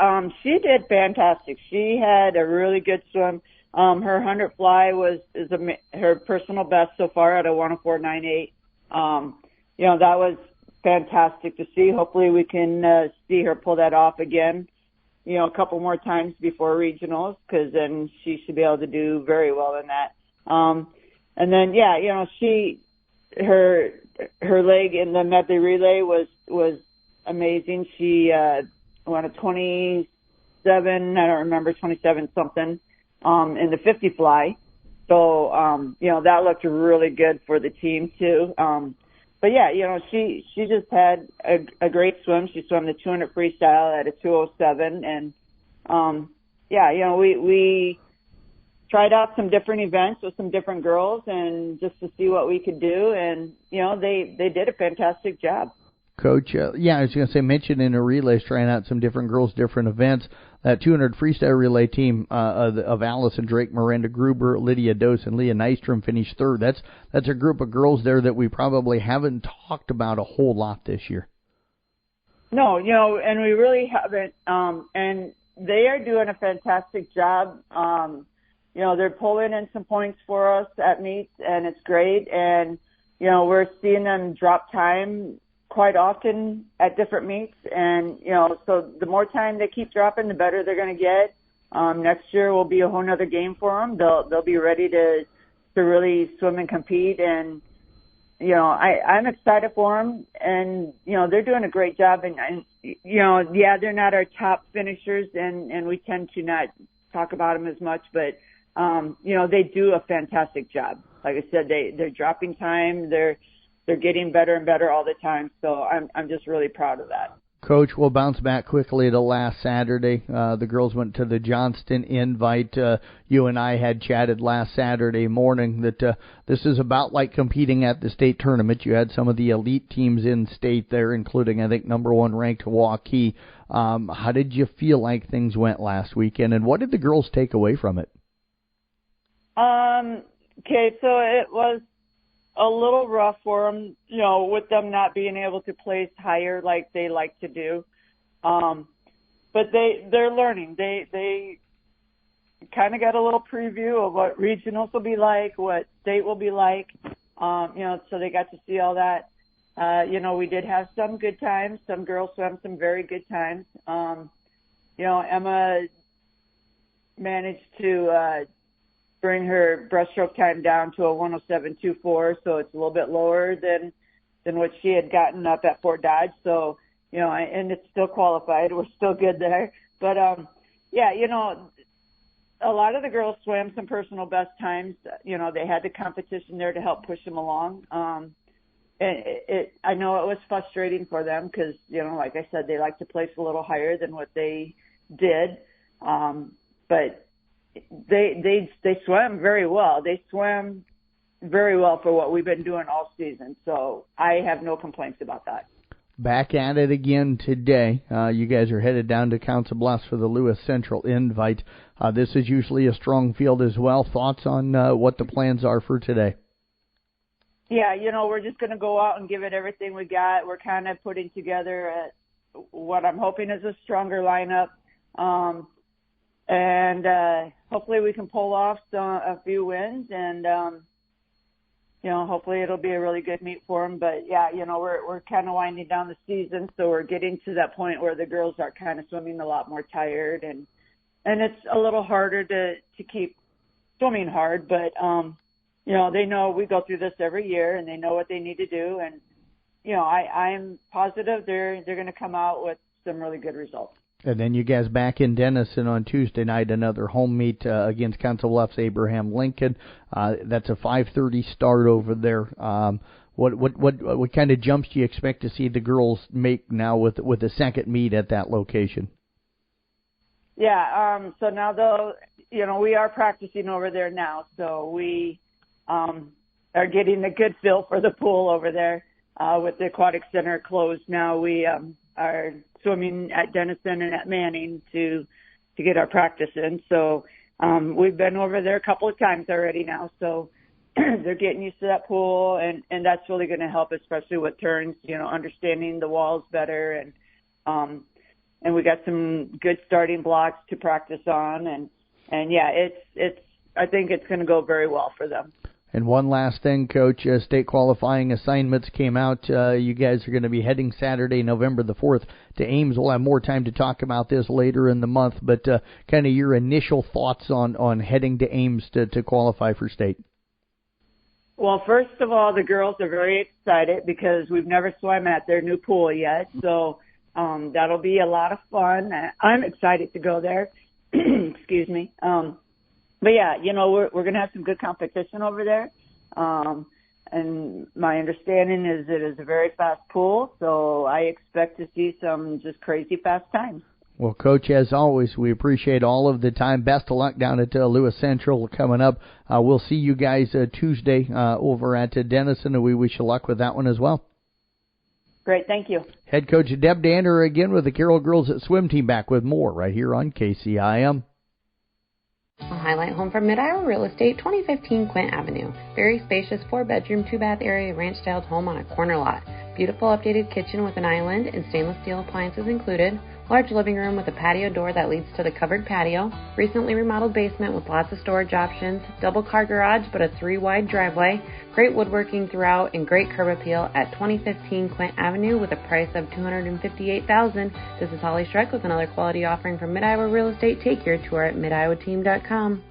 she did fantastic. She had a really good swim. Her 100 fly is her personal best so far at a 104.98. That was fantastic to see. Hopefully we can see her pull that off again, a couple more times before regionals, because then she should be able to do very well in that. And then, her leg in the medley relay was amazing. She won a 27, I don't remember, 27 something, in the 50 fly. So, that looked really good for the team too. She just had a great swim. She swam the 200 freestyle at a 2:07, and we tried out some different events with some different girls and just to see what we could do. And, they did a fantastic job. Coach, I was going to say, mention in a relays, trying out some different girls, different events. That 200 freestyle relay team of Allison Drake, Miranda Gruber, Lydia Dose, and Leah Nystrom finished third. That's a group of girls there that we probably haven't talked about a whole lot this year. No, and we really haven't. And they are doing a fantastic job. They're pulling in some points for us at meets, and it's great. And, we're seeing them drop time quite often at different meets. And, so the more time they keep dropping, the better they're going to get. Next year will be a whole nother game for them. They'll be ready to really swim and compete. And, I'm excited for them. And, they're doing a great job. And they're not our top finishers, and we tend to not talk about them as much, but they do a fantastic job. Like I said, they're dropping time. They're getting better and better all the time. So I'm just really proud of that. Coach, we'll bounce back quickly to last Saturday. The girls went to the Johnston Invite. You and I had chatted last Saturday morning that this is about like competing at the state tournament. You had some of the elite teams in state there, including, I think, number 1 ranked Waukee. How did you feel like things went last weekend, and what did the girls take away from it? Okay, so it was a little rough for them, with them not being able to place higher like they like to do. But they're learning. They kind of got a little preview of what regionals will be like, what state will be like. So they got to see all that. We did have some good times. Some girls swam some very good times. Emma managed to bring her breaststroke time down to a 107.24, so it's a little bit lower than what she had gotten up at Fort Dodge. So, and it's still qualified. We're still good there. But, a lot of the girls swam some personal best times. They had the competition there to help push them along. I know it was frustrating for them because, like I said, they like to place a little higher than what they did. But they swam very well. They swam very well for what we've been doing all season. So I have no complaints about that. Back at it again today. You guys are headed down to Council Bluffs for the Lewis Central Invite. This is usually a strong field as well. Thoughts on what the plans are for today? Yeah, we're just going to go out and give it everything we got. We're kind of putting together what I'm hoping is a stronger lineup. And hopefully we can pull off a few wins, and hopefully it'll be a really good meet for them. But yeah, we're kind of winding down the season, so we're getting to that point where the girls are kind of swimming a lot more tired, and it's a little harder to keep swimming hard. But they know we go through this every year, and they know what they need to do, and I'm positive they're going to come out with some really good results. And then you guys back in Denison on Tuesday night, another home meet against Council Bluffs Abraham Lincoln. That's a 5:30 start over there. What kind of jumps do you expect to see the girls make now with the second meet at that location? Yeah, so now we are practicing over there now, so we are getting a good feel for the pool over there. With the aquatic center closed now, we are swimming at Denison and at Manning to get our practice in. So we've been over there a couple of times already now. So they're getting used to that pool, and that's really going to help, especially with turns, understanding the walls better. And we got some good starting blocks to practice on. And yeah, I think it's going to go very well for them. And one last thing, Coach, state qualifying assignments came out. You guys are going to be heading Saturday, November the 4th, to Ames. We'll have more time to talk about this later in the month, but kind of your initial thoughts on heading to Ames to qualify for state. Well, first of all, the girls are very excited because we've never swum at their new pool yet, so that'll be a lot of fun. I'm excited to go there. Excuse me. But yeah, we're going to have some good competition over there. And my understanding is it is a very fast pool, so I expect to see some just crazy fast times. Well, Coach, as always, we appreciate all of the time. Best of luck down at Lewis Central coming up. We'll see you guys Tuesday over at Denison, and we wish you luck with that one as well. Great, thank you. Head coach Deb Danner again with the Carroll girls swim team, back with more right here on KCIM. A highlight home from Mid-Iowa Real Estate, 2015 Quint Avenue. Very spacious 4-bedroom, 2-bath area ranch-styled home on a corner lot. Beautiful updated kitchen with an island and stainless steel appliances included. Large living room with a patio door that leads to the covered patio. Recently remodeled basement with lots of storage options. Double car garage but a 3-wide driveway. Great woodworking throughout and great curb appeal at 2015 Quint Avenue with a price of $258,000. This is Holly Schreck with another quality offering from Mid-Iowa Real Estate. Take your tour at midiowateam.com.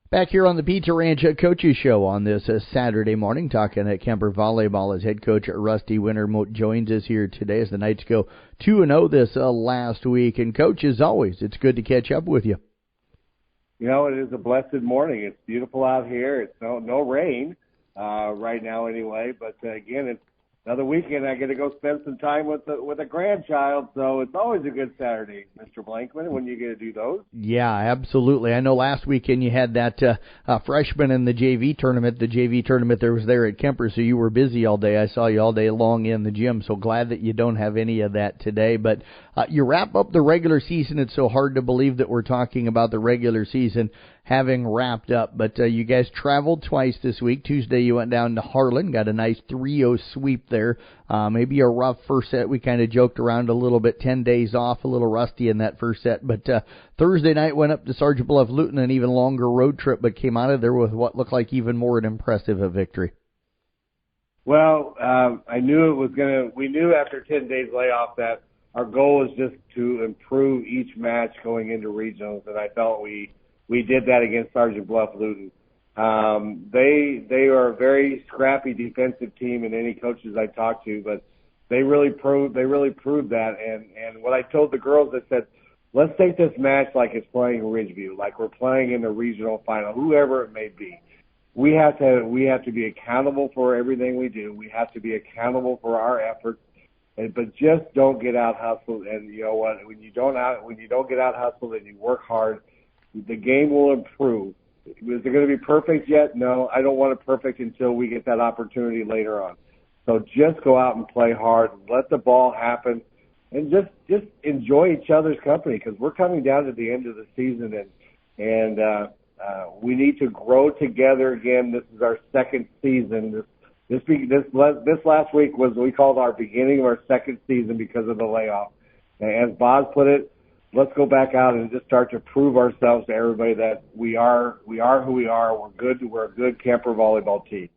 Back here on the Pizza Ranch Coaches Show on this Saturday morning, talking at Kemper Volleyball as head coach Rusty Wintermote joins us here today as the Knights go 2-0 this last week. And, Coach, as always, it's good to catch up with you. You know, it is a blessed morning. It's beautiful out here. It's no rain right now anyway. But, again, it's another weekend. I get to go spend some time with a grandchild, so it's always a good Saturday, Mr. Blankman, when you get to do those. Yeah, absolutely. I know last weekend you had that freshman in the JV tournament. The JV tournament that was there at Kemper, so you were busy all day. I saw you all day long in the gym, so glad that you don't have any of that today. But you wrap up the regular season. It's so hard to believe that we're talking about the regular season having wrapped up. But you guys traveled twice this week. Tuesday you went down to Harlan, got a nice 3-0 sweep there. Maybe a rough first set. We kind of joked around a little bit, 10 days off, a little rusty in that first set. But Thursday night went up to Sergeant Bluff Luton, an even longer road trip, but came out of there with what looked like even more an impressive a victory. Well, we knew after 10 days layoff that our goal was just to improve each match going into regionals, and I felt we did that against Sergeant Bluff Luton. They are a very scrappy defensive team, and any coaches I talked to, but they really proved that. And what I told the girls, I said, let's take this match like it's playing Ridgeview, like we're playing in the regional final, whoever it may be. We have to be accountable for everything we do. We have to be accountable for our efforts. But just don't get out hustled. And you know what? When you don't get out hustled and you work hard, the game will improve. Is it going to be perfect yet? No, I don't want it perfect until we get that opportunity later on. So just go out and play hard, let the ball happen, and just enjoy each other's company, because we're coming down to the end of the season, and we need to grow together again. This is our second season. This last week was what we called our beginning of our second season because of the layoff. And as Boz put it, let's go back out and just start to prove ourselves to everybody that we are who we are. We're good. We're a good Kemper volleyball team.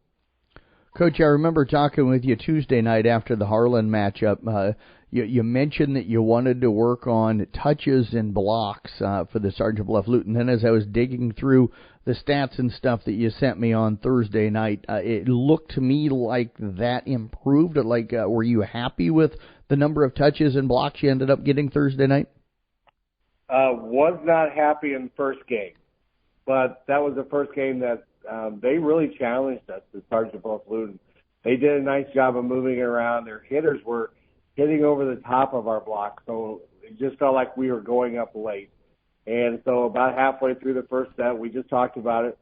Coach, I remember talking with you Tuesday night after the Harlan matchup. You mentioned that you wanted to work on touches and blocks for the Sergeant Bluff Luton. And as I was digging through the stats and stuff that you sent me on Thursday night, it looked to me like that improved. Like, were you happy with the number of touches and blocks you ended up getting Thursday night? Was not happy in the first game, but that was the first game that they really challenged us, the Sergeant Bluff Luton. They did a nice job of moving it around. Their hitters were hitting over the top of our block, so it just felt like we were going up late. And so about halfway through the first set, we just talked about it.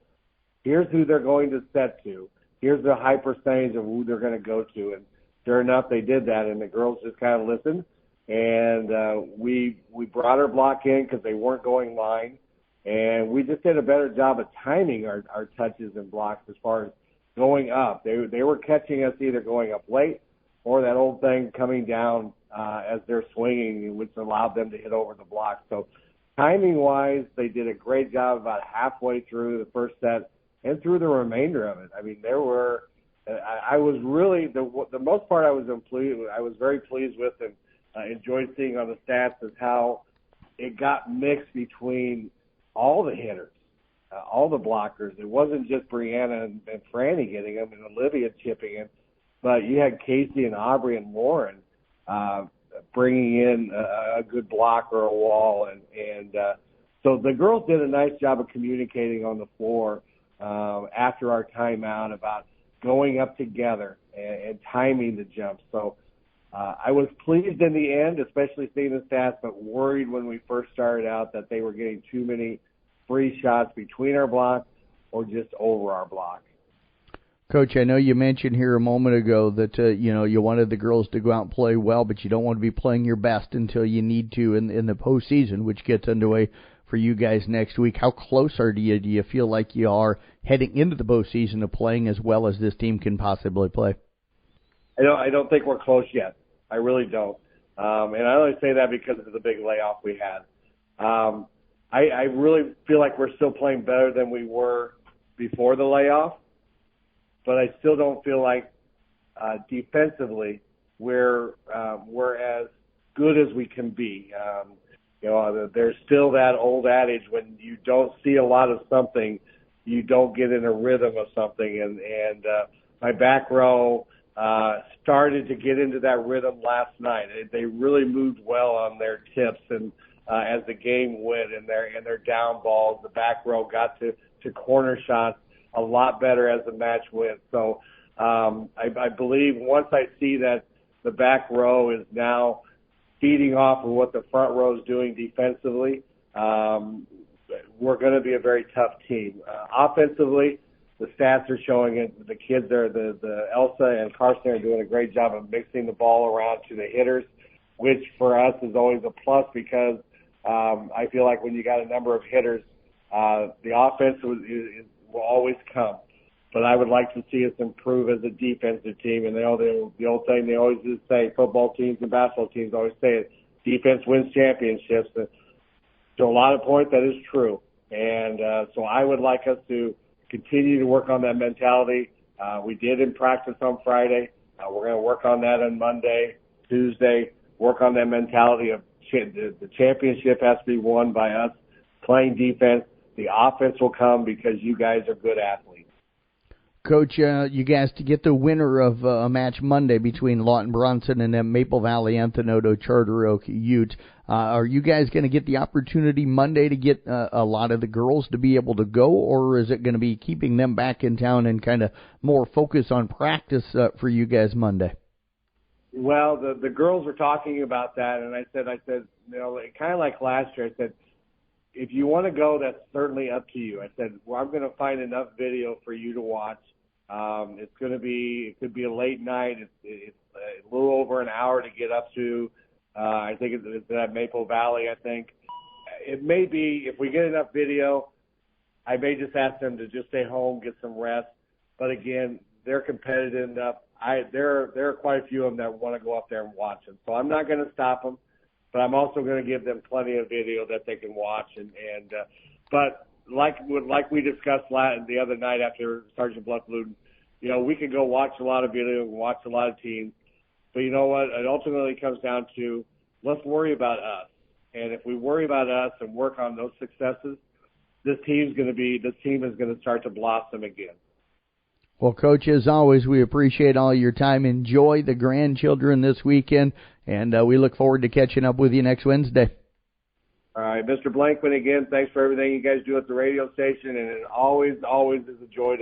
Here's who they're going to set to. Here's the high percentage of who they're going to go to. And sure enough, they did that, and the girls just kind of listened. And we brought our block in because they weren't going line. And we just did a better job of timing our touches and blocks as far as going up. They were catching us either going up late or that old thing coming down as they're swinging, which allowed them to hit over the block. So timing-wise, they did a great job about halfway through the first set and through the remainder of it. I mean, I was really, the most part I was very pleased with and enjoyed seeing on the stats is how it got mixed between all the hitters, all the blockers. It wasn't just Brianna and Franny getting them and Olivia chipping in, but you had Casey and Aubrey and Lauren bringing in a good block or a wall. And so the girls did a nice job of communicating on the floor after our timeout about going up together and timing the jump. So I was pleased in the end, especially seeing the stats, but worried when we first started out that they were getting too many free shots between our block or just over our block. Coach, I know you mentioned here a moment ago that you wanted the girls to go out and play well, but you don't want to be playing your best until you need to in the postseason, which gets underway for you guys next week. How close do you feel like you are heading into the postseason of playing as well as this team can possibly play? I don't think we're close yet. I really don't. And I only say that because of the big layoff we had. I really feel like we're still playing better than we were before the layoff, but I still don't feel like defensively we're as good as we can be. There's still that old adage, when you don't see a lot of something, you don't get in a rhythm of something. And my back row started to get into that rhythm last night. They really moved well on their tips, and as the game went, and their down balls, the back row got to corner shots a lot better as the match went. So I believe once I see that the back row is now feeding off of what the front row is doing defensively, we're going to be a very tough team. Offensively, the stats are showing it. The kids are, the Elsa and Carson are doing a great job of mixing the ball around to the hitters, which for us is always a plus because I feel like when you got a number of hitters, the offense will always come. But I would like to see us improve as a defensive team. And the old thing they always do say, football teams and basketball teams always say it, defense wins championships. And to a lot of points, that is true. And so I would like us to continue to work on that mentality. We did in practice on Friday. We're going to work on that on Monday, Tuesday, work on that mentality of the championship has to be won by us playing defense. The offense will come because you guys are good athletes. Coach, you guys to get the winner of a match Monday between Lawton Bronson and then Maple Valley Anthenoto Charter Oak Ute. Are you guys going to get the opportunity Monday to get a lot of the girls to be able to go, or is it going to be keeping them back in town and kind of more focus on practice for you guys Monday? Well, the girls were talking about that, and I said, kind of like last year, I said, if you want to go, that's certainly up to you. I said, well, I'm going to find enough video for you to watch. It could be a late night. It's a little over an hour to get up to. I think it's at Maple Valley, I think. It may be, if we get enough video, I may just ask them to just stay home, get some rest. But again, they're competitive enough. There are quite a few of them that want to go up there and watch them. So I'm not going to stop them. But I'm also going to give them plenty of video that they can watch. But like we discussed the other night after Sergeant Bluff-Luton, we can go watch a lot of video and watch a lot of teams. But you know what? It ultimately comes down to let's worry about us. And if we worry about us and work on those successes, this team is going to start to blossom again. Well, Coach, as always, we appreciate all your time. Enjoy the grandchildren this weekend, and we look forward to catching up with you next Wednesday. All right, Mr. Blankman, again, thanks for everything you guys do at the radio station, and it always is a joy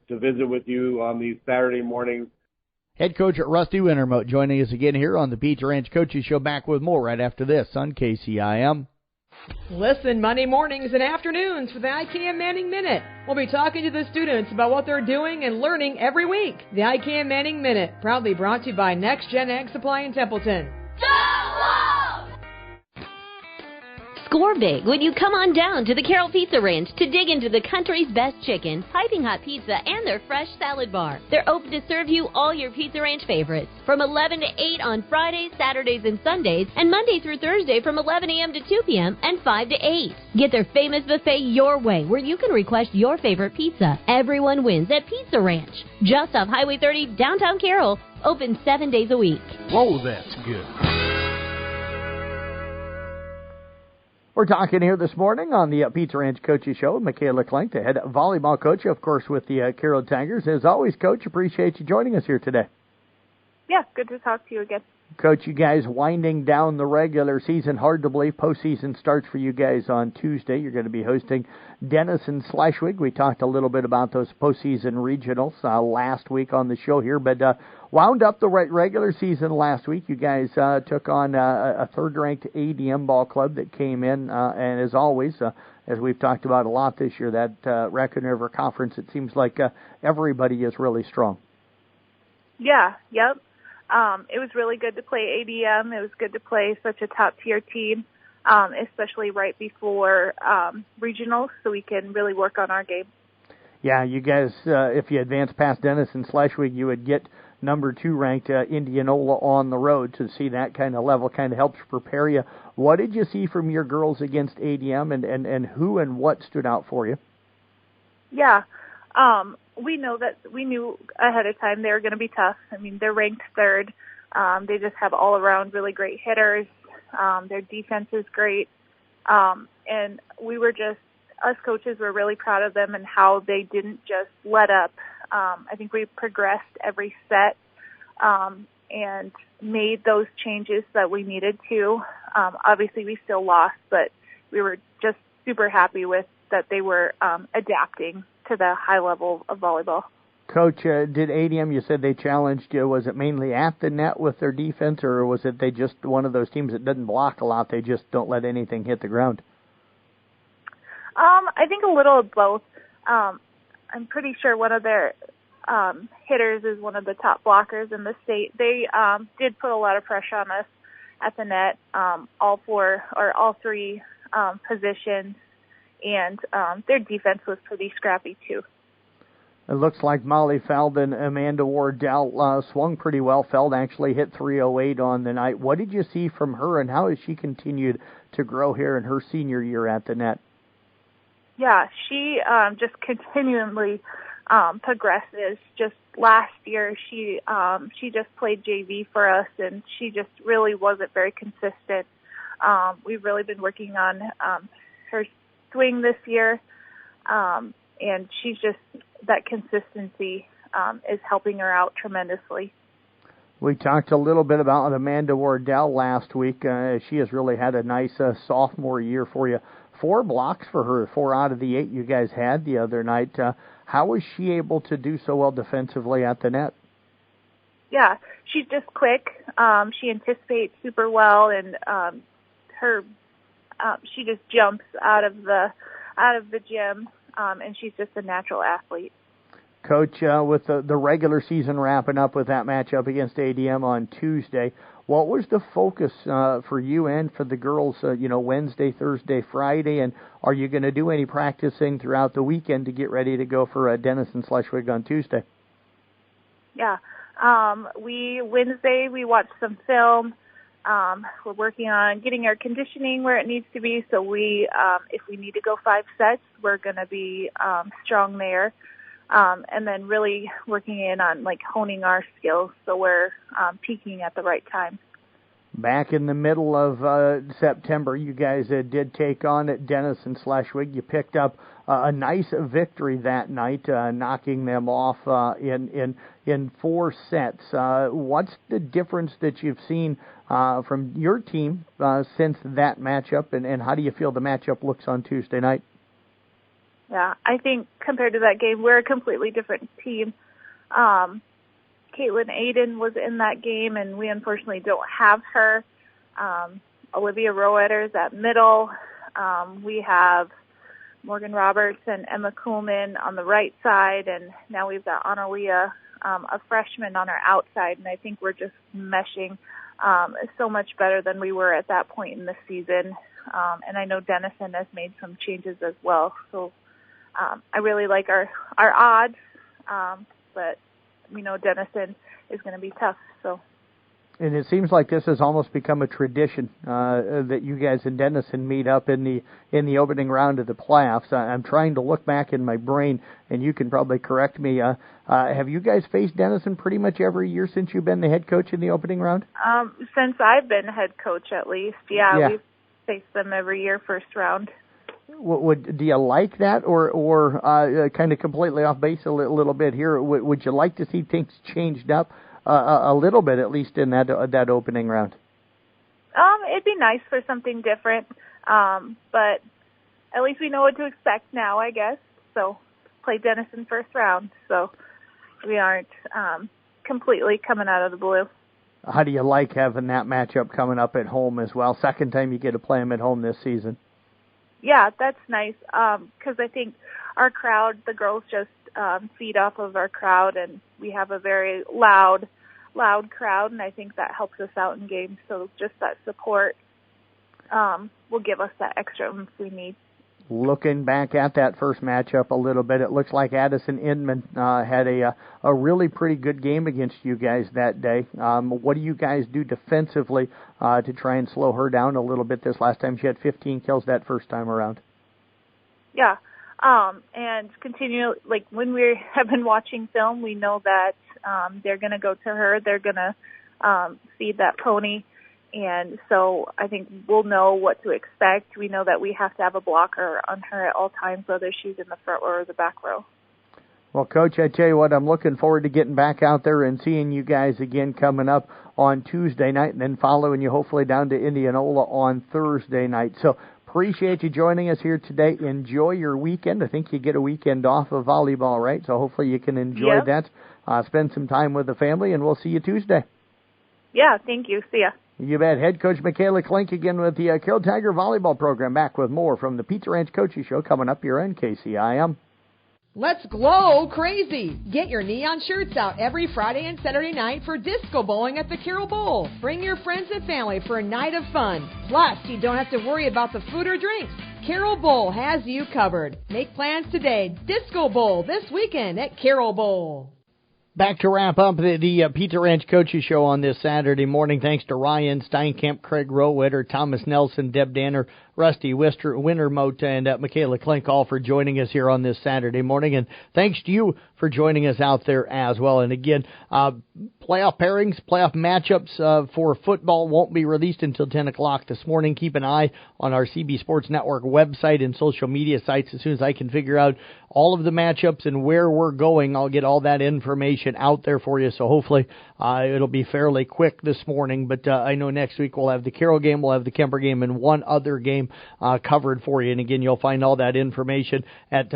to visit with you on these Saturday mornings. Head coach Rusty Wintermote joining us again here on the Pizza Ranch Coaches Show. Back with more right after this on KCIM. Listen Monday mornings and afternoons for the ICAM Manning Minute. We'll be talking to the students about what they're doing and learning every week. The ICAM Manning Minute, proudly brought to you by Next Gen Ag Supply in Templeton. Score big when you come on down to the Carroll Pizza Ranch to dig into the country's best chicken, piping hot pizza, and their fresh salad bar. They're open to serve you all your Pizza Ranch favorites from 11 to 8 on Fridays, Saturdays, and Sundays, and Monday through Thursday from 11 a.m. to 2 p.m. and 5 to 8. Get their famous buffet your way, where you can request your favorite pizza. Everyone wins at Pizza Ranch, just off Highway 30, downtown Carroll, open 7 days a week. Whoa, that's good. We're talking here this morning on the Pizza Ranch Coaches Show. Michaela Klenk, the head volleyball coach, of course, with the Carroll Tigers. As always, Coach, appreciate you joining us here today. Yeah, good to talk to you again. Coach, you guys winding down the regular season. Hard to believe postseason starts for you guys on Tuesday. You're going to be hosting Denison Schleswig. We talked a little bit about those postseason regionals last week on the show here, but wound up the regular season last week. You guys took on a third-ranked ADM ball club that came in, and as always, as we've talked about a lot this year, that Raccoon River Conference, it seems like everybody is really strong. Yeah, yep. It was really good to play ADM. It was good to play such a top-tier team, especially right before regionals, so we can really work on our game. Yeah, you guys, if you advance past Denison Schleswig, you would get number 2 ranked Indianola on the road. To see that kind of level kind of helps prepare you. What did you see from your girls against ADM, and who and what stood out for you? Yeah. We knew ahead of time they were going to be tough. I mean, they're ranked 3rd. They just have all around really great hitters. Their defense is great. And us coaches were really proud of them and how they didn't just let up. I think we progressed every set, and made those changes that we needed to. Obviously we still lost, but we were just super happy with that they were, adapting to the high level of volleyball. Coach, did ADM, you said they challenged you, was it mainly at the net with their defense, or was it they just one of those teams that doesn't block a lot, they just don't let anything hit the ground? I think a little of both. I'm pretty sure one of their hitters is one of the top blockers in the state. They did put a lot of pressure on us at the net, all 3 positions. And their defense was pretty scrappy, too. It looks like Molly Feld and Amanda Wardell swung pretty well. Feld actually hit 308 on the night. What did you see from her, and how has she continued to grow here in her senior year at the net? Yeah, she just continually progresses. Just last year, she just played JV for us, and she just really wasn't very consistent. We've really been working on her swing this year, and she's just, that consistency is helping her out tremendously. We talked a little bit about Amanda Wardell last week. She has really had a nice sophomore year for you. 4 blocks for her, 4 out of the 8 you guys had the other night. How was she able to do so well defensively at the net? Yeah, she's just quick. She anticipates super well, and she just jumps out of the gym, and she's just a natural athlete. Coach, with the regular season wrapping up with that matchup against ADM on Tuesday, what was the focus for you and for the girls, Wednesday, Thursday, Friday, and are you going to do any practicing throughout the weekend to get ready to go for Denison Schleswig on Tuesday? Yeah. Wednesday we watched some film. We're working on getting our conditioning where it needs to be, so if we need to go 5 sets, we're going to be strong there. And then really working in on honing our skills so we're peaking at the right time. Back in the middle of September, you guys did take on Denison Schleswig. You picked up a nice victory that night, knocking them off in 4 sets. What's the difference that you've seen from your team since that matchup, and how do you feel the matchup looks on Tuesday night? Yeah, I think compared to that game, we're a completely different team. Caitlin Aiden was in that game, and we unfortunately don't have her. Olivia Roetter is at middle. We have Morgan Roberts and Emma Kuhlman on the right side, and now we've got Analia, a freshman, on our outside, and I think we're just meshing so much better than we were at that point in the season. And I know Denison has made some changes as well, so I really like our odds, but we know Denison is going to be tough. So, and it seems like this has almost become a tradition that you guys in Denison meet up in the opening round of the playoffs. I'm trying to look back in my brain, and you can probably correct me. Have you guys faced Denison pretty much every year since you've been the head coach in the opening round? Since I've been head coach, at least, yeah. We've faced them every year, first round. Do you like that, or kind of completely off base a little bit here? Would you like to see things changed up a little bit, at least in that opening round? It'd be nice for something different, but at least we know what to expect now, I guess. So play Denison first round, so we aren't completely coming out of the blue. How do you like having that matchup coming up at home as well? Second time you get to play them at home this season. Yeah, that's nice because I think our crowd, the girls just feed off of our crowd, and we have a very loud crowd, and I think that helps us out in games. So just that support will give us that extra oomph we need. Looking back at that first matchup a little bit, it looks like Addison Inman had a really pretty good game against you guys that day. What do you guys do defensively to try and slow her down a little bit this last time? She had 15 kills that first time around. Yeah, and continue, like when we have been watching film, we know that they're going to go to her. They're going to feed that pony. And so I think we'll know what to expect. We know that we have to have a blocker on her at all times, whether she's in the front row or the back row. Well, Coach, I tell you what, I'm looking forward to getting back out there and seeing you guys again coming up on Tuesday night and then following you hopefully down to Indianola on Thursday night. So appreciate you joining us here today. Enjoy your weekend. I think you get a weekend off of volleyball, right? So hopefully you can enjoy that. Spend some time with the family, and we'll see you Tuesday. Yeah, thank you. See ya. You bet. Head coach Michaela Klink again with the Carroll Tiger Volleyball Program. Back with more from the Pizza Ranch Coaches Show coming up here on KCIM. Let's glow crazy. Get your neon shirts out every Friday and Saturday night for disco bowling at the Carroll Bowl. Bring your friends and family for a night of fun. Plus, you don't have to worry about the food or drinks. Carroll Bowl has you covered. Make plans today. Disco Bowl this weekend at Carroll Bowl. Back to wrap up the Pizza Ranch Coaches Show on this Saturday morning. Thanks to Ryan Steinkamp, Craig Rowetter, Thomas Nelson, Deb Danner, Rusty Wintermote, and Michaela Klink, all for joining us here on this Saturday morning. And thanks to you for joining us out there as well. And again, playoff pairings, playoff matchups for football won't be released until 10 o'clock this morning. Keep an eye on our CB Sports Network website and social media sites. As soon as I can figure out all of the matchups and where we're going, I'll get all that information out there for you. So hopefully it'll be fairly quick this morning. But I know next week we'll have the Carroll game, we'll have the Kemper game, and one other game covered for you. And again, you'll find all that information at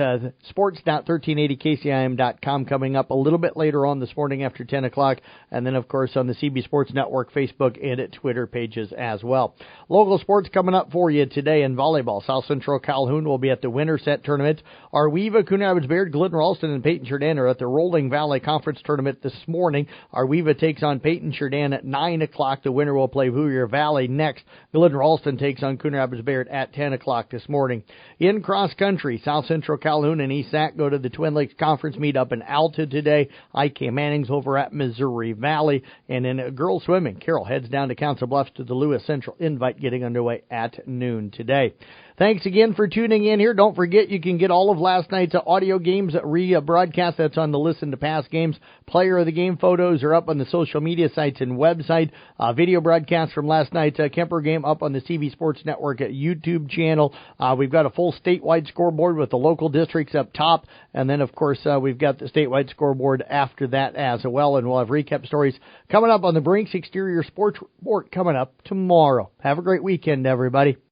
sports.1380kcim.com coming up a little bit later on this morning after 10 o'clock. And then, of course, on the CB Sports Network, Facebook, and at Twitter pages as well. Local sports coming up for you today in volleyball. South Central Calhoun will be at the Winter Set Tournament. Arweva, Coon Rapids Bayard, Glidden Ralston, and Peyton Sheridan are at the Rolling Valley Conference Tournament this morning. Arweva takes on Peyton Sheridan at 9 o'clock. The winner will play Hoosier Valley next. Glidden Ralston takes on Coon Rapids Bayard at 10 o'clock this morning. In cross country, South Central Calhoun and East Sac go to the Twin Lakes Conference meet up in Alta today. IK Manning's over at Missouri Valley. And in girls swimming, Carroll heads down to Council Bluffs to the Lewis Central Invite getting underway at noon today. Thanks again for tuning in here. Don't forget you can get all of last night's audio games rebroadcast. That's on the Listen to Past Games. Player of the game photos are up on the social media sites and website. Video broadcast from last night's Kemper game up on the CB Sports Network YouTube channel. We've got a full statewide scoreboard with the local districts up top. And then, of course, we've got the statewide scoreboard after that as well. And we'll have recap stories coming up on the Brinks Exterior Sports Report coming up tomorrow. Have a great weekend, everybody.